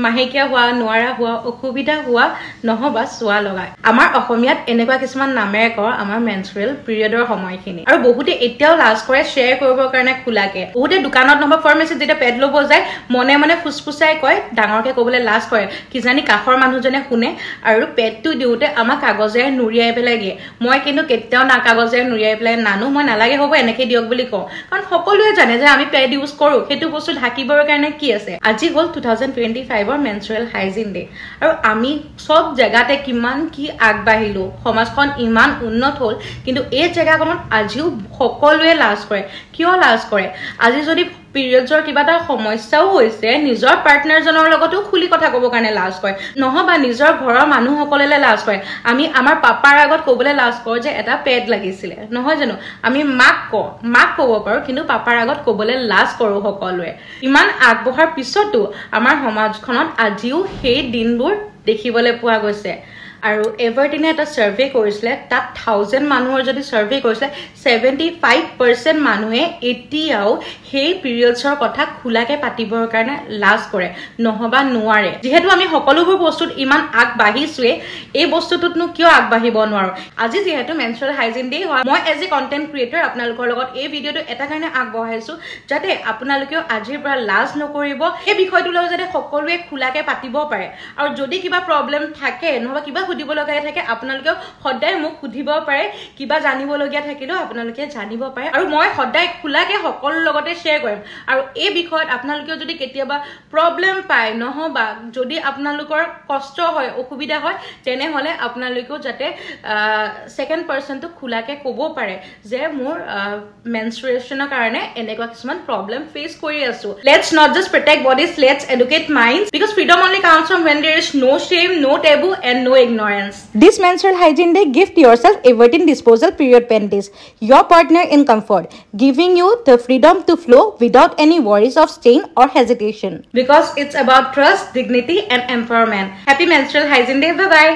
মাহেকিয়া হোৱা নোৱাৰা হোৱা অসুবিধা হোৱা নহবা সোৱা লগা আমাৰ অসমীয়াত এনেকুৱা কিছুমান নামেৰে কয় আমাৰ মেনষ্ট্ৰুৱেল পিৰিয়ডৰ সময়খিনি আৰু বহুতে এতিয়াও লাজ কৰে শেয়াৰ কৰিবৰ কাৰণে খোলাকে বহুতে দোকানত নহবা ফাৰ্মাসীত যেতিয়া পেড লব যায় মনে মনে ফুসফুসাই কয় ডাঙৰকে কবলে লাজ কৰে কিজানি কাখৰ মানুহজনে শুনে আৰু পেডটো দিওতে আমাৰ কাগজেৰে নুৰিয়াই পেলাই দিয়ে মই কিন্তু কেতিয়াও না কাগজেৰে নুৰিয়াই পেলাই নানো মই নালাগে হ'ব এনেকে দিয়ক বুলি কওঁ কাৰণ সকলোৱে জানে যে আমি পেড ইউজ কৰো সেইটো বস্তু ঢাকিবৰ কাৰণে কি আছে আজি হল 2025 menstrual hygiene day আৰু আমি সব জায়গাতে কিমান কি আগবাহিলো সমাজখন ইমান উন্নত হল কিন্তু এই জায়গাখনত আজিও সকলোৱে লাজ কৰে কিয় লাজ কৰে আজি যদি পিৰিয়ডৰ কিবাটা সমস্যাও হৈছে নিজৰ পাৰ্টনাৰ জনৰ লগতো খুলি কথা ক'ব কাৰণে লাজ কৰে নহবা নিজৰ ঘৰৰ মানুহ সকলেলে লাজ কৰে আমি আমাৰ পাপাৰ আগত ক'বলে লাজ কৰো যে এটা পেড লাগিছিলে নহয় জানো আমি মাক ক'ব পাৰো কিন্তু পাপাৰ আগত ক'বলে লাজ কৰো সকলোৱে ইমান আগবঢ়াৰ পিছতো আমাৰ সমাজখনত আজিও সেই দিনবোৰ দেখিবলৈ পোৱা গৈছে আৰু এভাৰটিনে এটা সাৰ্ভে কৰিছিলে তাত 1000 মানুহৰ যদি সাৰ্ভে কৰিছিলে 75% মানুহে এতিয়াও সেই পিৰিয়ডছৰ কথা খুলাকে পাতিবৰ কাৰণে লাজ কৰে নহবা নোৱাৰে যেহেতু আমি সকলোবোৰ বস্তুত ইমান আগবাঢ়িছোৱে এই বস্তুটোতনো কিয় আগবাঢ়িব নোৱাৰো আজি যেহেতু মেনষ্ট্ৰুৱেল হাইজিন ডে হয় মই এজ এ কন্টেন্ট ক্ৰিয়েটৰ আপোনালোকৰ লগত এই ভিডিঅটো এটা কাৰণে আগবঢ়াইছো যাতে আপোনালোকেও আজিৰ পৰা লাজ নকৰিব এই বিষয়টো লৈ যাতে সকলোৱে খুলাকে পাতিব পাৰে আৰু যদি কিবা প্ৰবলেম থাকে নহবা কিবা সুধিব লগা থাকে আপোনালোকে সদায় মোক সুধিব পাৰে কিবা জানিব লগিয়া থাকিলেও আপোনালোকে জানিব পাৰে আৰু মই সদায় খুলাকে সকলো লগতে শেয়াৰ কৰিম আৰু এই বিষয়ত আপোনালোকে যদি কেতিয়াবা প্ৰবলেম পায় নহবা যদি আপোনালোকৰ কষ্ট হয় অসুবিধা হয় তেনে হলে আপোনালোকেও যাতে সেকেন্ড পাৰসনটো খুলাকে ক'ব পাৰে যে মোৰ মেনষ্ট্ৰুৱেচনৰ কাৰণে এনেকুৱা কিছুমান প্ৰবলেম ফেস কৰি আছো let's not just protect bodies let's educate minds because freedom only comes from when there is no shame no taboo and no ignorance. This menstrual hygiene day, gift yourself Evertin disposal period panties, your partner in comfort, giving you the freedom to flow without any worries of stain or hesitation. Because it's about trust, dignity and empowerment. Happy menstrual hygiene day. Bye bye.